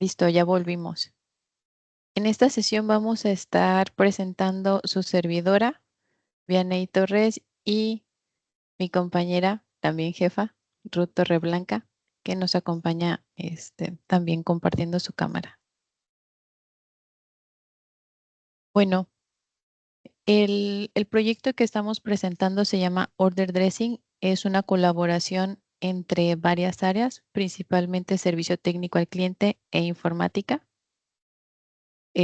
Listo, ya volvimos. En esta sesión vamos a estar presentando su servidora, Vianey Torres, y mi compañera, también jefa, Ruth Torreblanca, que nos acompaña también compartiendo su cámara. Bueno, el proyecto que estamos presentando se llama Order Dressing. Es una colaboración entre varias áreas, principalmente servicio técnico al cliente e informática.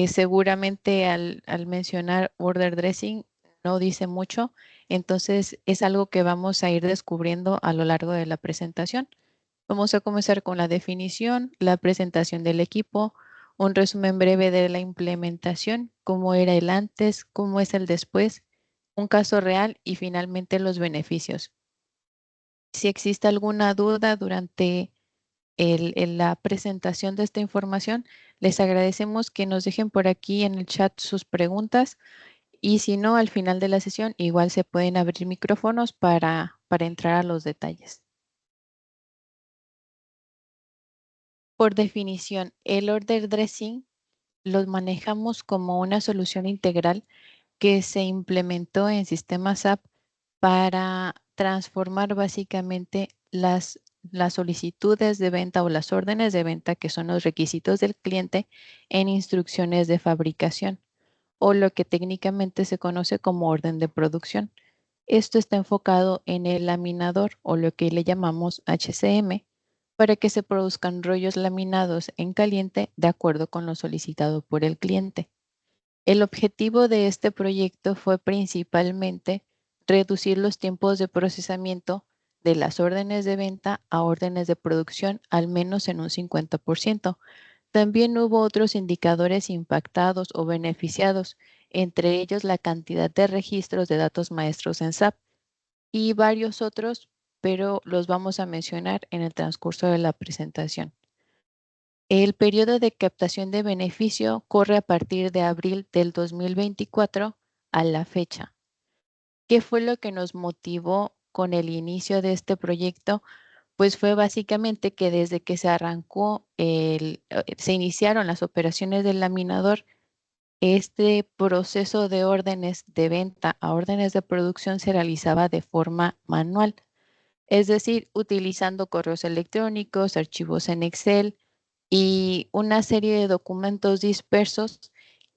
Seguramente al mencionar order dressing no dice mucho, entonces es algo que vamos a ir descubriendo a lo largo de la presentación. Vamos a comenzar con la definición, la presentación del equipo, un resumen breve de la implementación, cómo era el antes, cómo es el después, un caso real y finalmente los beneficios. Si existe alguna duda durante en la presentación de esta información, les agradecemos que nos dejen por aquí en el chat sus preguntas y si no, al final de la sesión igual se pueden abrir micrófonos para entrar a los detalles. Por definición, el order dressing lo manejamos como una solución integral que se implementó en sistemas SAP para transformar básicamente las solicitudes de venta o las órdenes de venta, que son los requisitos del cliente, en instrucciones de fabricación o lo que técnicamente se conoce como orden de producción. Esto está enfocado en el laminador o lo que le llamamos HCM para que se produzcan rollos laminados en caliente de acuerdo con lo solicitado por el cliente. El objetivo de este proyecto fue principalmente reducir los tiempos de procesamiento de las órdenes de venta a órdenes de producción al menos en un 50%. También hubo otros indicadores impactados o beneficiados, entre ellos la cantidad de registros de datos maestros en SAP y varios otros, pero los vamos a mencionar en el transcurso de la presentación. El periodo de captación de beneficio corre a partir de abril del 2024 a la fecha. ¿Qué fue lo que nos motivó con el inicio de este proyecto? Pues fue básicamente que desde que se arrancó, se iniciaron las operaciones del laminador, este proceso de órdenes de venta a órdenes de producción se realizaba de forma manual, es decir, utilizando correos electrónicos, archivos en Excel y una serie de documentos dispersos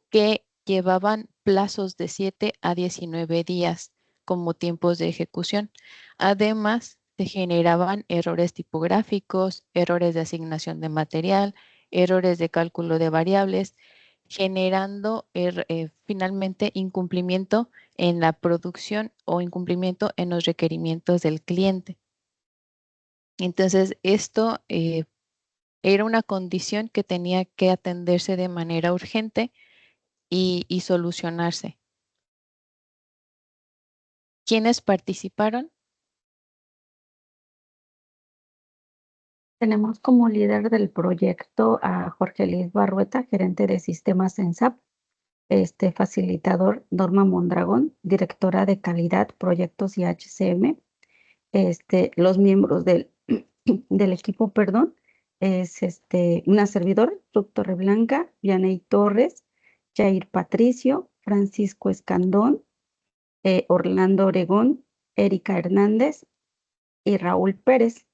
que llevaban plazos de 7 a 19 días como tiempos de ejecución. Además, se generaban errores tipográficos, errores de asignación de material, errores de cálculo de variables, generando finalmente incumplimiento en la producción o incumplimiento en los requerimientos del cliente. Entonces, esto era una condición que tenía que atenderse de manera urgente y solucionarse. ¿Quiénes participaron? Tenemos como líder del proyecto a Jorge Luis Barrueta, gerente de sistemas en SAP, facilitador Norma Mondragón, directora de calidad, proyectos y HCM. Los miembros del, del equipo, perdón, es una servidora, Ruth Torreblanca, Vianey Torres, Jair Patricio, Francisco Escandón, Orlando Oregón, Erika Hernández y Raúl Pérez.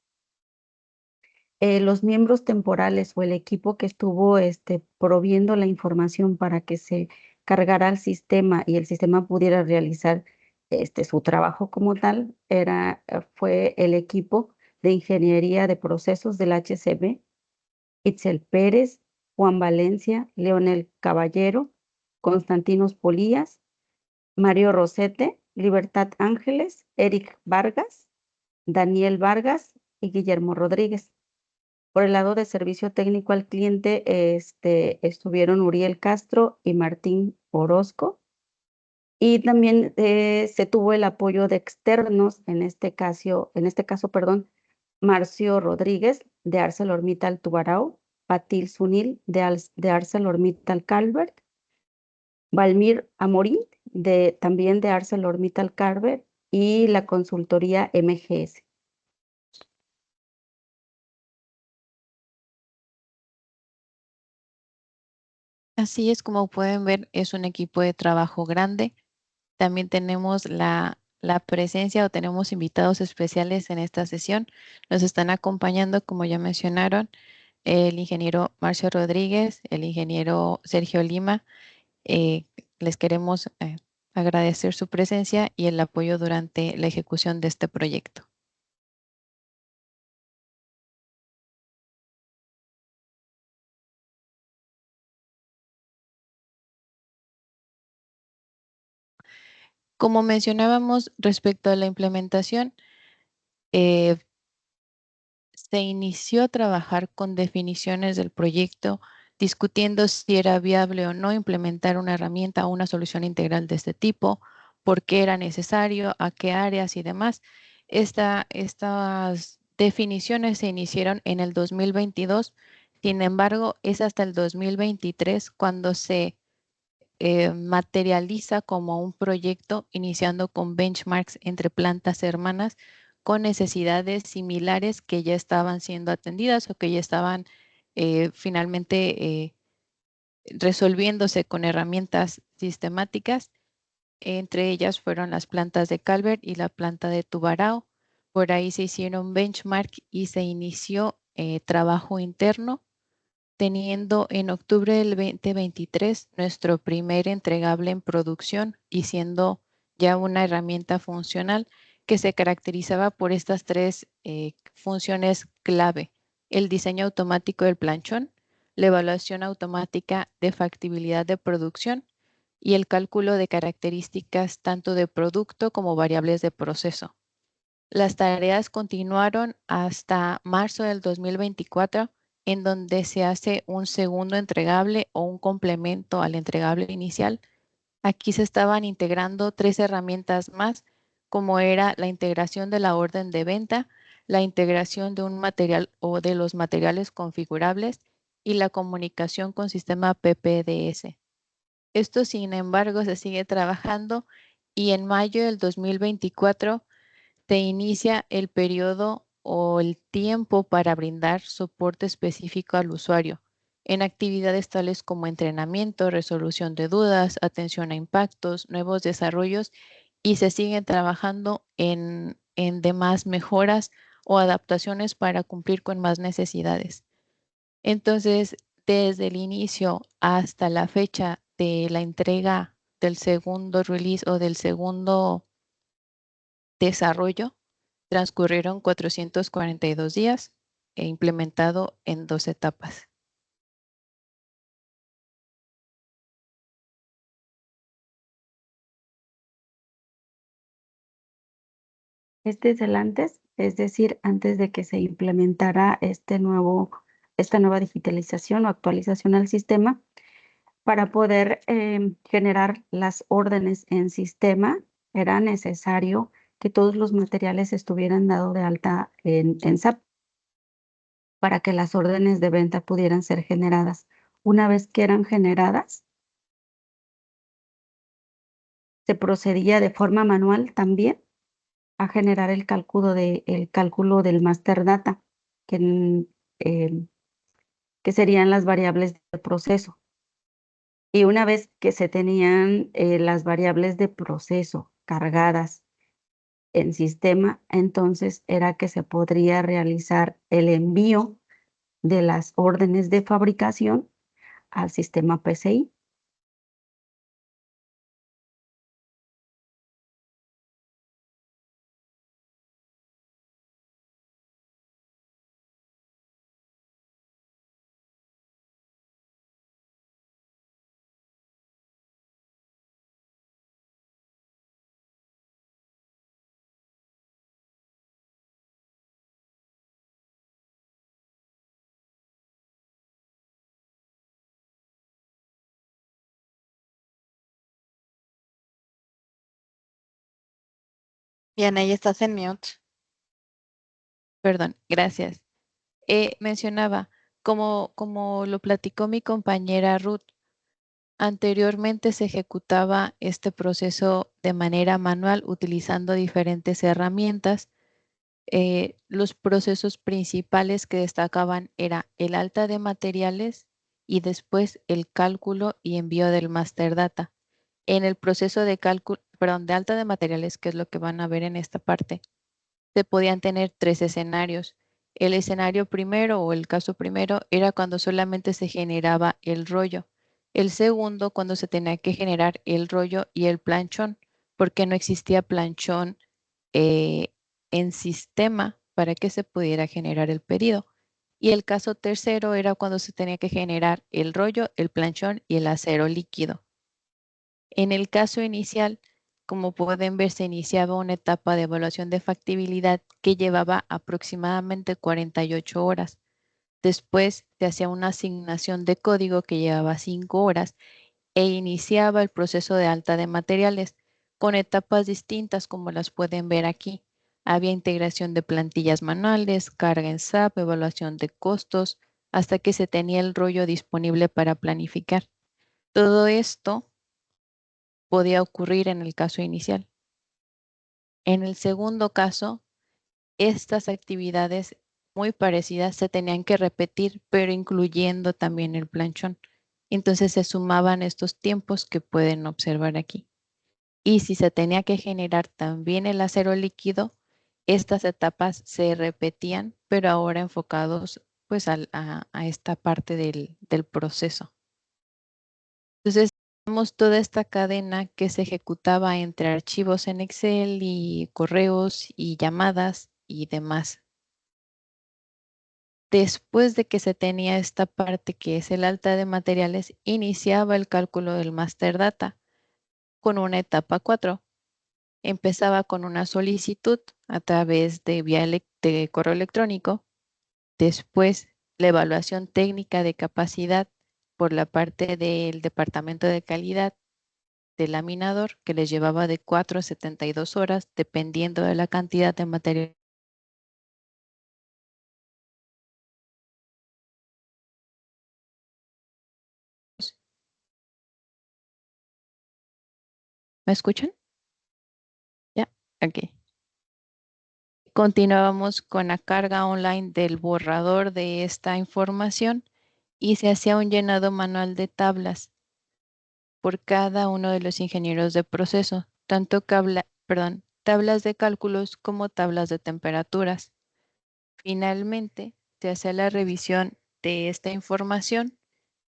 Los miembros temporales o el equipo que estuvo proviendo la información para que se cargara al sistema y el sistema pudiera realizar su trabajo como tal, fue el equipo de ingeniería de procesos del HCB, Itzel Pérez, Juan Valencia, Leonel Caballero, Constantinos Polías, Mario Rosete, Libertad Ángeles, Eric Vargas, Daniel Vargas y Guillermo Rodríguez. Por el lado de servicio técnico al cliente, estuvieron Uriel Castro y Martín Orozco. Y también se tuvo el apoyo de externos, en este caso, perdón, Marcio Rodríguez de ArcelorMittal Tubarão, Patil Sunil de ArcelorMittal Calvert, Valmir Amorín también de ArcelorMittal Calvert y la consultoría MGS. Así es, como pueden ver, es un equipo de trabajo grande. También tenemos la presencia o tenemos invitados especiales en esta sesión. Nos están acompañando, como ya mencionaron, el ingeniero Marcio Rodríguez, el ingeniero Sergio Lima. Eh, Les queremos agradecer su presencia y el apoyo durante la ejecución de este proyecto. Como mencionábamos respecto a la implementación, eh, se inició a trabajar con definiciones del proyecto, discutiendo si era viable o no implementar una herramienta o una solución integral de este tipo, por qué era necesario, a qué áreas y demás. Estas definiciones se iniciaron en el 2022. Sin embargo, es hasta el 2023 cuando se materializa como un proyecto iniciando con benchmarks entre plantas hermanas con necesidades similares que ya estaban siendo atendidas o que ya estaban finalmente resolviéndose con herramientas sistemáticas. Entre ellas fueron las plantas de Calvert y la planta de Tubarão. Por ahí se hicieron benchmark y se inició trabajo interno, teniendo en octubre del 2023 nuestro primer entregable en producción y siendo ya una herramienta funcional que se caracterizaba por estas tres funciones clave: el diseño automático del planchón, la evaluación automática de factibilidad de producción y el cálculo de características tanto de producto como variables de proceso. Las tareas continuaron hasta marzo del 2024, en donde se hace un segundo entregable o un complemento al entregable inicial. Aquí se estaban integrando tres herramientas más, como era la integración de la orden de venta, la integración de un material o de los materiales configurables y la comunicación con sistema PPDS. Esto, sin embargo, se sigue trabajando y en mayo del 2024 se inicia el periodo o el tiempo para brindar soporte específico al usuario en actividades tales como entrenamiento, resolución de dudas, atención a impactos, nuevos desarrollos, y se siguen trabajando en demás mejoras o adaptaciones para cumplir con más necesidades. Entonces, desde el inicio hasta la fecha de la entrega del segundo release o del segundo desarrollo, transcurrieron 442 días e implementado en 2 etapas. Este es el antes, es decir, antes de que se implementara esta nueva digitalización o actualización al sistema. Para poder generar las órdenes en sistema, era necesario que todos los materiales estuvieran dados de alta en SAP para que las órdenes de venta pudieran ser generadas. Una vez que eran generadas, se procedía de forma manual también a generar el cálculo del master data, que, eh, que serían las variables del proceso. Y una vez que se tenían las variables de proceso cargadas en sistema, entonces era que se podría realizar el envío de las órdenes de fabricación al sistema PCI. Bien, ahí estás en mute. Perdón, gracias. Mencionaba, como lo platicó mi compañera Ruth, anteriormente se ejecutaba este proceso de manera manual utilizando diferentes herramientas. Los procesos principales que destacaban era el alta de materiales y después el cálculo y envío del master data. En el proceso de cálculo, perdón, de alta de materiales, que es lo que van a ver en esta parte, se podían tener tres escenarios. El escenario primero o el caso primero era cuando solamente se generaba el rollo. El segundo, cuando se tenía que generar el rollo y el planchón, porque no existía planchón eh, en sistema para que se pudiera generar el pedido. Y el caso tercero era cuando se tenía que generar el rollo, el planchón y el acero líquido. En el caso inicial, como pueden ver, se iniciaba una etapa de evaluación de factibilidad que llevaba aproximadamente 48 horas. Después se hacía una asignación de código que llevaba 5 horas e iniciaba el proceso de alta de materiales con etapas distintas como las pueden ver aquí. Había integración de plantillas manuales, carga en SAP, evaluación de costos, hasta que se tenía el rollo disponible para planificar. Todo esto podía ocurrir en el caso inicial. En el segundo caso, estas actividades muy parecidas se tenían que repetir, pero incluyendo también el planchón. Entonces se sumaban estos tiempos que pueden observar aquí. Y si se tenía que generar también el acero líquido, estas etapas se repetían, pero ahora enfocados pues a esta parte del proceso. Entonces, tenemos toda esta cadena que se ejecutaba entre archivos en Excel y correos y llamadas y demás. Después de que se tenía esta parte que es el alta de materiales, iniciaba el cálculo del master data con una etapa 4. Empezaba con una solicitud a través de de correo electrónico. Después, la evaluación técnica de capacidad por la parte del departamento de calidad de laminador, que les llevaba de 4 a 72 horas, dependiendo de la cantidad de material. ¿Me escuchan? Ya, ok. Continuábamos con la carga online del borrador de esta información y se hacía un llenado manual de tablas por cada uno de los ingenieros de proceso, tanto tablas de cálculos como tablas de temperaturas. Finalmente, se hacía la revisión de esta información,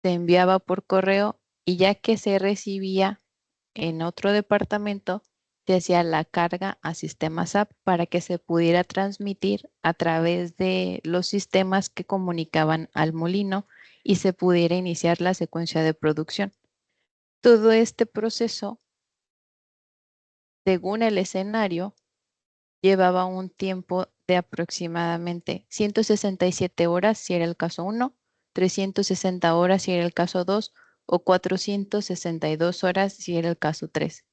se enviaba por correo y ya que se recibía en otro departamento, se hacía la carga a sistemas SAP para que se pudiera transmitir a través de los sistemas que comunicaban al molino y se pudiera iniciar la secuencia de producción. Todo este proceso, según el escenario, llevaba un tiempo de aproximadamente 167 horas si era el caso 1, 360 horas si era el caso 2 o 462 horas si era el caso 3.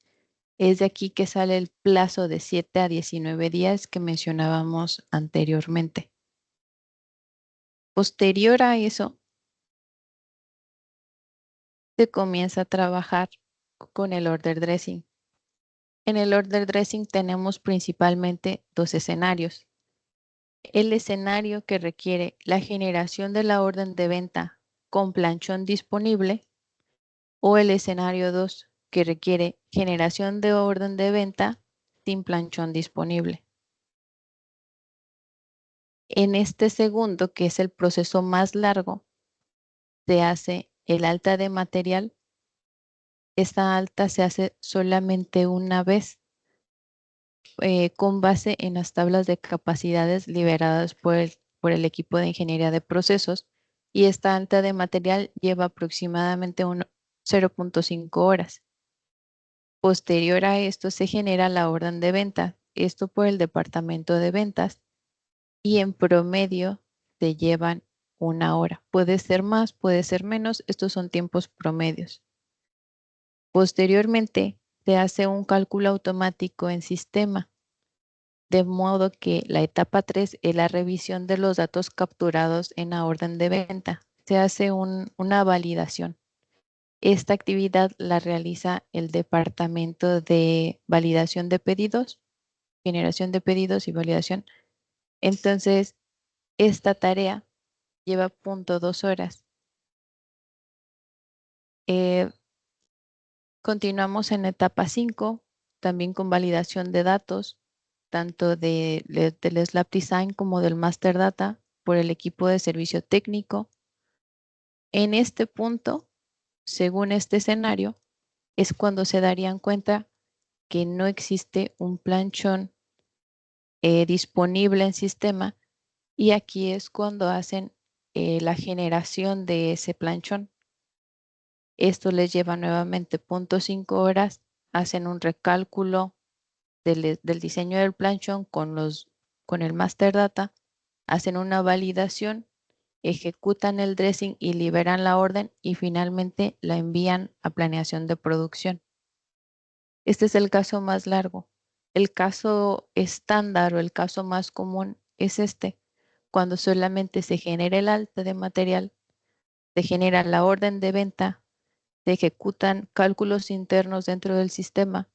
Es de aquí que sale el plazo de 7 a 19 días que mencionábamos anteriormente. Posterior a eso, se comienza a trabajar con el order dressing. En el order dressing tenemos principalmente dos escenarios. El escenario que requiere la generación de la orden de venta con planchón disponible o el escenario 2 que requiere generación de orden de venta sin planchón disponible. En este segundo, que es el proceso más largo, se hace el alta de material. Esta alta se hace solamente una vez con base en las tablas de capacidades liberadas por el equipo de ingeniería de procesos y esta alta de material lleva aproximadamente 0.5 horas. Posterior a esto se genera la orden de venta, esto por el departamento de ventas y en promedio se llevan una hora. Puede ser más, puede ser menos, estos son tiempos promedios. Posteriormente se hace un cálculo automático en sistema de modo que la etapa 3 es la revisión de los datos capturados en la orden de venta. Se hace una validación. Esta actividad la realiza el departamento de validación de pedidos, generación de pedidos y validación. Entonces, esta tarea lleva 0.2 horas. Continuamos en etapa 5, también con validación de datos, tanto del Slab Design como del Master Data por el equipo de servicio técnico. En este punto, según este escenario, es cuando se darían cuenta que no existe un planchón disponible en sistema, y aquí es cuando hacen la generación de ese planchón. Esto les lleva nuevamente 0.5 horas, hacen un recálculo del diseño del planchón con el master data, hacen una validación, ejecutan el dressing y liberan la orden, y finalmente la envían a planeación de producción. Este es el caso más largo. El caso estándar o el caso más común es este, cuando solamente se genera el alta de material, se genera la orden de venta, se ejecutan cálculos internos dentro del sistema.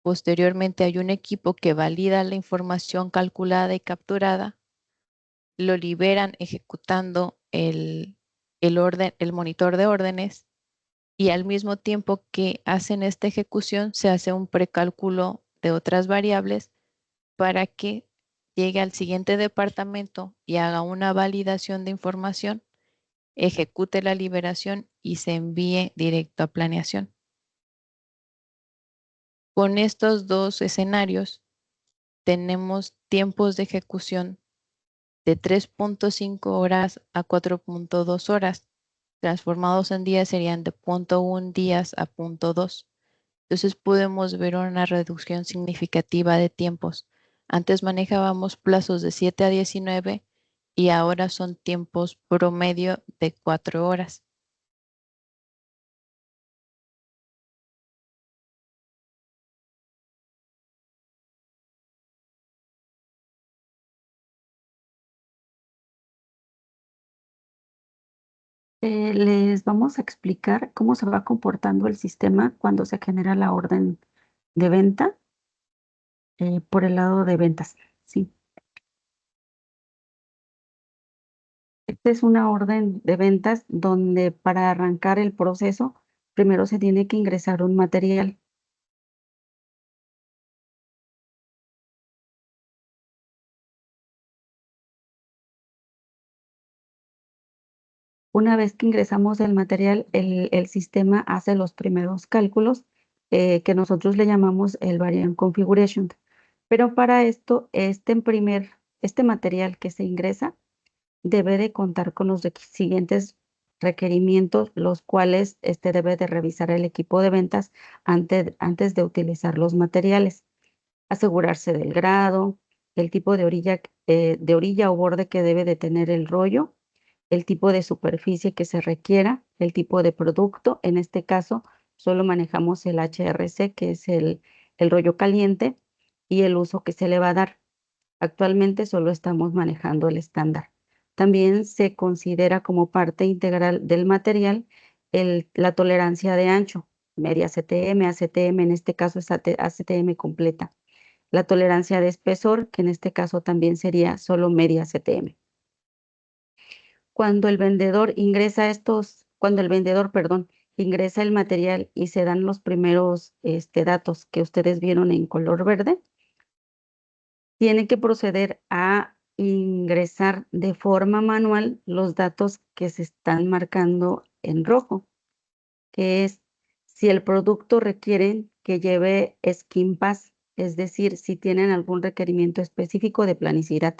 Posteriormente hay un equipo que valida la información calculada y capturada, lo liberan ejecutando el monitor de órdenes, y al mismo tiempo que hacen esta ejecución se hace un precálculo de otras variables para que llegue al siguiente departamento y haga una validación de información, ejecute la liberación y se envíe directo a planeación. Con estos dos escenarios tenemos tiempos de ejecución de 3.5 horas a 4.2 horas. Transformados en días serían de 0.1 días a 0.2. Entonces podemos ver una reducción significativa de tiempos. Antes manejábamos plazos de 7 a 19 y ahora son tiempos promedio de 4 horas. Les vamos a explicar cómo se va comportando el sistema cuando se genera la orden de venta por el lado de ventas. Sí, esta es una orden de ventas donde para arrancar el proceso, primero se tiene que ingresar un material. Una vez que ingresamos el material, el sistema hace los primeros cálculos que nosotros le llamamos el Variant Configuration. Pero para esto, este material que se ingresa debe de contar con los siguientes requerimientos, los cuales debe de revisar el equipo de ventas antes de utilizar los materiales. Asegurarse del grado, el tipo de orilla o borde que debe de tener el rollo, el tipo de superficie que se requiera, el tipo de producto. En este caso, solo manejamos el HRC, que es el rollo caliente, y el uso que se le va a dar. Actualmente solo estamos manejando el estándar. También se considera como parte integral del material la tolerancia de ancho, media ACTM, ACTM, en este caso es ACTM completa. La tolerancia de espesor, que en este caso también sería solo media ACTM. Cuando el vendedor ingresa el material y se dan los primeros datos que ustedes vieron en color verde, tiene que proceder a ingresar de forma manual los datos que se están marcando en rojo, que es si el producto requiere que lleve Skin Pass, es decir, si tienen algún requerimiento específico de planicidad.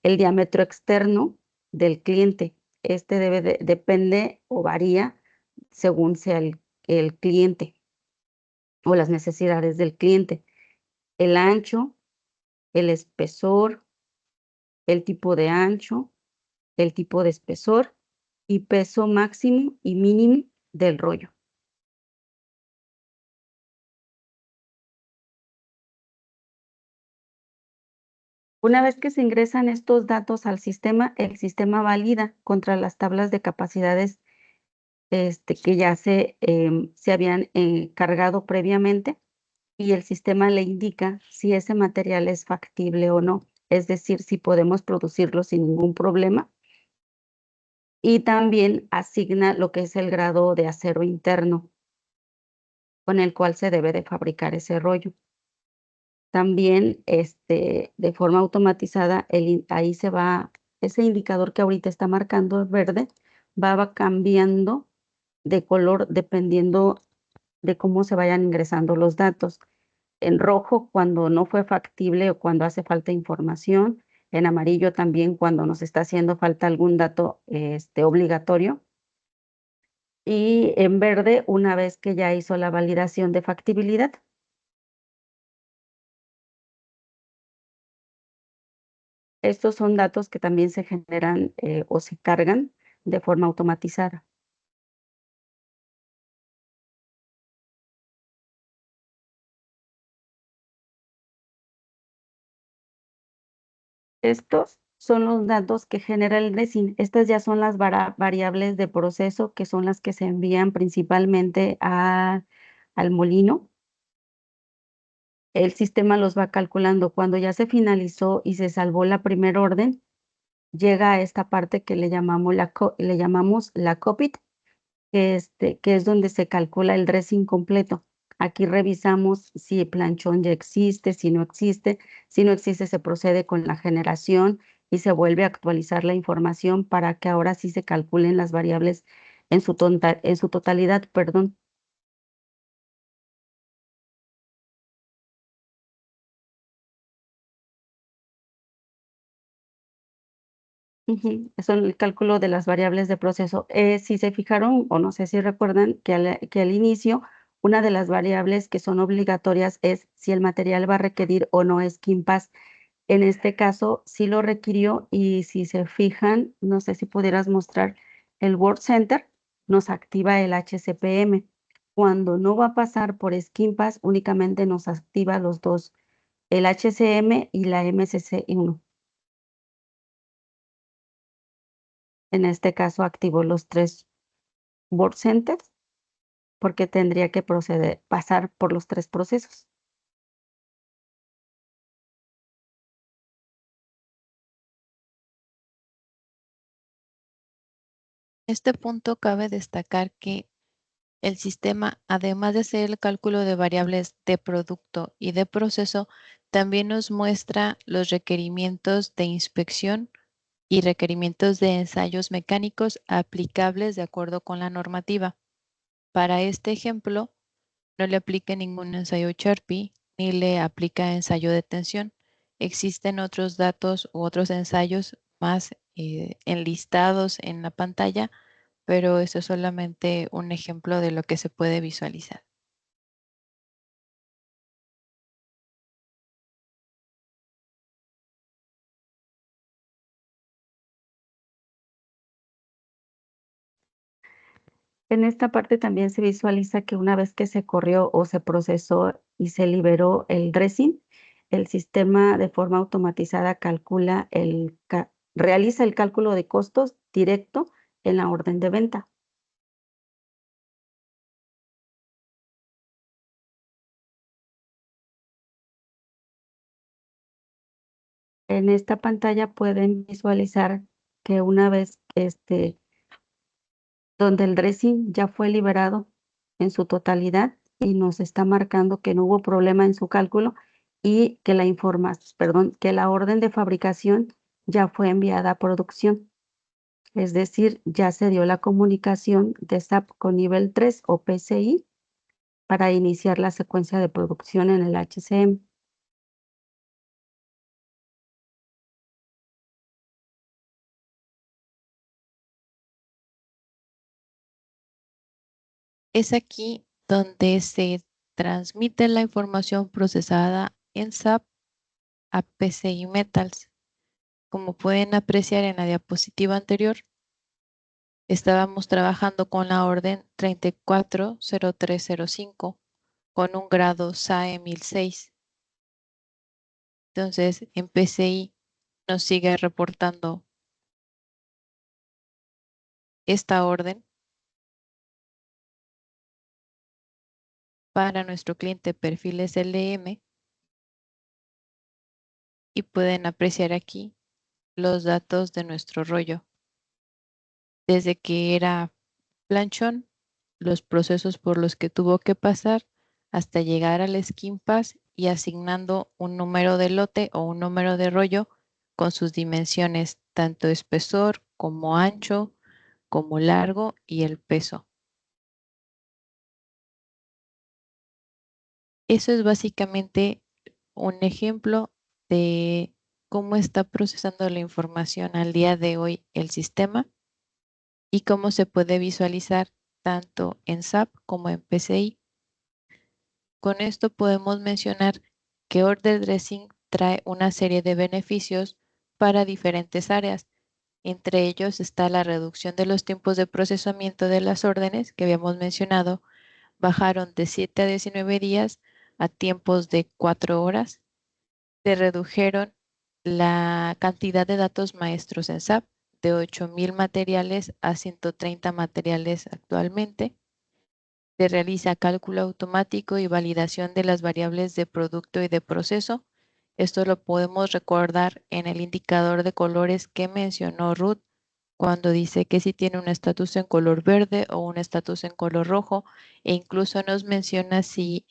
El diámetro externo del cliente, depende o varía según sea el cliente o las necesidades del cliente. El ancho, el espesor, el tipo de ancho, el tipo de espesor y peso máximo y mínimo del rollo. Una vez que se ingresan estos datos al sistema, el sistema valida contra las tablas de capacidades que ya se habían cargado previamente, y el sistema le indica si ese material es factible o no, es decir, si podemos producirlo sin ningún problema y también asigna lo que es el grado de acero interno con el cual se debe de fabricar ese rollo. También, de forma automatizada, ahí se va, ese indicador que ahorita está marcando verde, va cambiando de color dependiendo de cómo se vayan ingresando los datos. En rojo, cuando no fue factible o cuando hace falta información. En amarillo también, cuando nos está haciendo falta algún dato, obligatorio. Y en verde, una vez que ya hizo la validación de factibilidad. Estos son datos que también se generan, o se cargan de forma automatizada. Estos son los datos que genera el DESIN. Estas ya son las variables de proceso, que son las que se envían principalmente al molino. El sistema los va calculando. Cuando ya se finalizó y se salvó la primera orden, llega a esta parte que le llamamos la COPIT, que es donde se calcula el dressing completo. Aquí revisamos si el planchón ya existe, si no existe. Si no existe, se procede con la generación y se vuelve a actualizar la información para que ahora sí se calculen las variables en su totalidad, perdón. Son el cálculo de las variables de proceso. Si se fijaron, o no sé si recuerdan, que al inicio, una de las variables que son obligatorias es si el material va a requerir o no skin pass. En este caso, sí lo requirió, y si se fijan, no sé si pudieras mostrar el Word Center, nos activa el HCPM. Cuando no va a pasar por skin pass, únicamente nos activa los dos, el HCM y la MCC1. En este caso, activó los tres Word Centers porque tendría que pasar por los tres procesos. En este punto cabe destacar que el sistema, además de hacer el cálculo de variables de producto y de proceso, también nos muestra los requerimientos de inspección y requerimientos de ensayos mecánicos aplicables de acuerdo con la normativa. Para este ejemplo, no le aplica ningún ensayo Sharpie ni le aplica ensayo de tensión. Existen otros datos u otros ensayos más enlistados en la pantalla, pero eso es solamente un ejemplo de lo que se puede visualizar. En esta parte también se visualiza que una vez que se corrió o se procesó y se liberó el dressing, el sistema de forma automatizada realiza el cálculo de costos directo en la orden de venta. En esta pantalla pueden visualizar que una vez, donde el dressing ya fue liberado en su totalidad y nos está marcando que no hubo problema en su cálculo, y que que la orden de fabricación ya fue enviada a producción. Es decir, ya se dio la comunicación de SAP con nivel 3 o PCI para iniciar la secuencia de producción en el HCM. Es aquí donde se transmite la información procesada en SAP a PCI Metals. Como pueden apreciar en la diapositiva anterior, estábamos trabajando con la orden 340305 con un grado SAE 1006. Entonces, en PCI nos sigue reportando esta orden para nuestro cliente perfiles LM, y pueden apreciar aquí los datos de nuestro rollo. desde que era planchón, los procesos por los que tuvo que pasar hasta llegar al skin pass y asignando un número de lote o un número de rollo con sus dimensiones, tanto espesor como ancho, como largo y el peso. Eso es básicamente un ejemplo de cómo está procesando la información al día de hoy el sistema y cómo se puede visualizar tanto en SAP como en PCI. Con esto podemos mencionar que Order Dressing trae una serie de beneficios para diferentes áreas. Entre ellos está la reducción de los tiempos de procesamiento de las órdenes que habíamos mencionado, bajaron de 7 a 19 días a tiempos de 4 horas. Se redujeron la cantidad de datos maestros en SAP de 8,000 materiales a 130 materiales actualmente. Se realiza cálculo automático y validación de las variables de producto y de proceso. Esto lo podemos recordar en el indicador de colores que mencionó Ruth cuando dice que si tiene un estatus en color verde o un estatus en color rojo, e incluso nos menciona si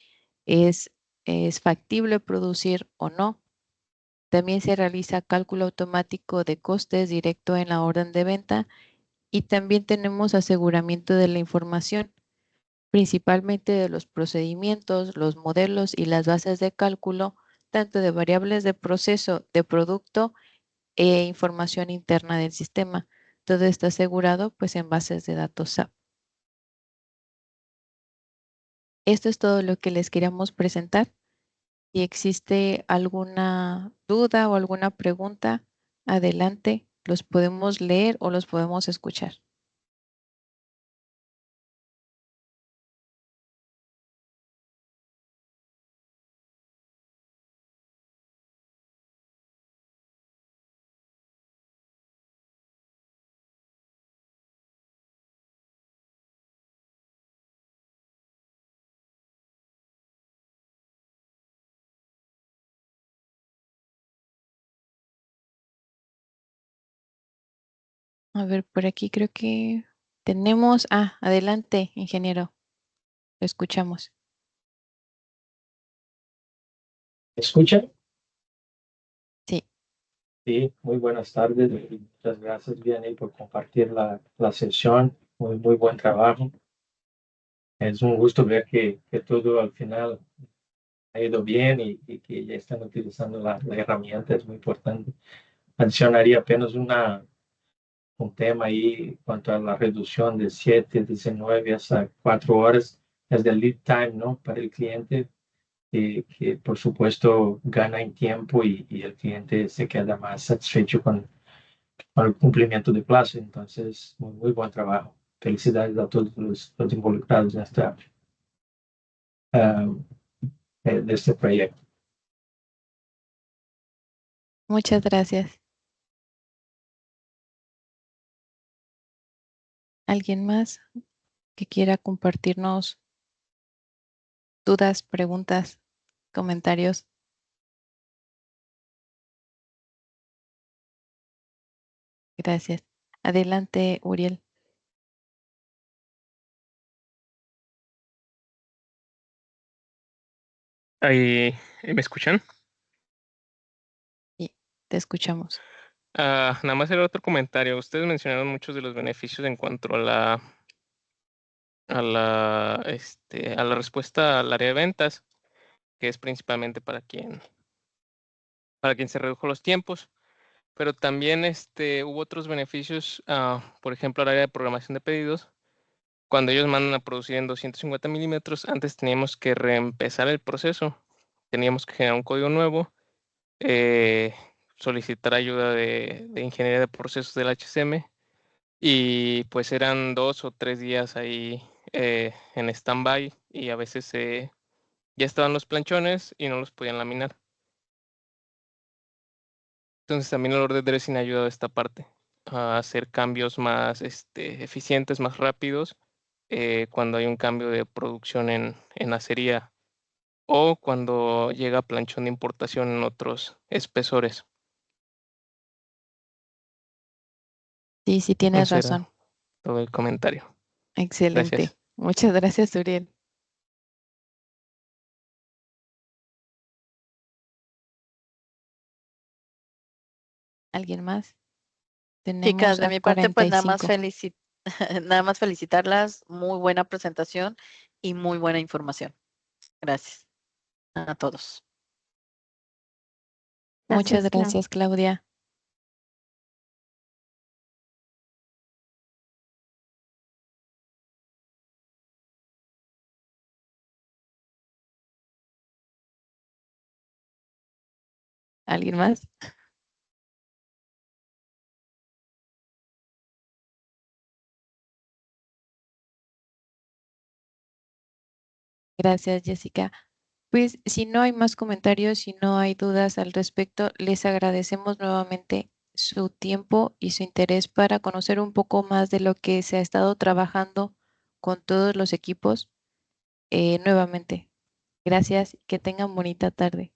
es, es factible producir o no. También se realiza cálculo automático de costes directo en la orden de venta y también tenemos aseguramiento de la información, principalmente de los procedimientos, los modelos y las bases de cálculo, tanto de variables de proceso, de producto e información interna del sistema. Todo está asegurado pues en bases de datos SAP. Esto es todo lo que les queríamos presentar. Si existe alguna duda o alguna pregunta, adelante, los podemos leer o los podemos escuchar. A ver, por aquí creo que tenemos, adelante, ingeniero, lo escuchamos. ¿Me escuchan? Sí, Sí, muy buenas tardes y muchas gracias, Vianney, por compartir la sesión. Muy buen trabajo. Es un gusto ver que todo al final ha ido bien y que ya están utilizando la herramienta, es muy importante. Adicionaría apenas un tema ahí en cuanto a la reducción de 7, 19 hasta 4 horas, es del lead time, ¿no? Para el cliente, que por supuesto gana en tiempo y el cliente se queda más satisfecho con el cumplimiento de plazo. Entonces, muy buen trabajo. Felicidades a todos los involucrados en um, de este proyecto. muchas gracias. ¿Alguien más que quiera compartirnos dudas, preguntas, comentarios? Gracias. Adelante, Uriel. Ahí, ¿me escuchan? Sí, te escuchamos. Nada más era otro comentario. Ustedes mencionaron muchos de los beneficios en cuanto a la respuesta al área de ventas, que es principalmente para quien se redujo los tiempos. Pero también hubo otros beneficios, por ejemplo, al área de programación de pedidos. Cuando ellos mandan a producir en 250 milímetros, antes teníamos que reempezar el proceso. Teníamos que generar un código nuevo, eh, solicitar ayuda de ingeniería de procesos del HCM y pues eran 2 o 3 días ahí en stand-by y a veces ya estaban los planchones y no los podían laminar. Entonces también el order dressing ayuda a esta parte, a hacer cambios más eficientes, más rápidos, cuando hay un cambio de producción en acería o cuando llega planchón de importación en otros espesores. Sí, sí tienes Ese era. razón. todo el comentario. Excelente. Gracias. Muchas gracias, Uriel. ¿Alguien más? Chicas, Tenemos de a mi parte, pues nada más 45. nada más felicitarlas. Muy buena presentación y muy buena información. Gracias a todos. Muchas Gracias, Clau. gracias, Claudia. ¿Alguien más? Gracias, Jessica. Pues si no hay más comentarios, si no hay dudas al respecto, les agradecemos nuevamente su tiempo y su interés para conocer un poco más de lo que se ha estado trabajando con todos los equipos. Nuevamente, gracias y que tengan bonita tarde.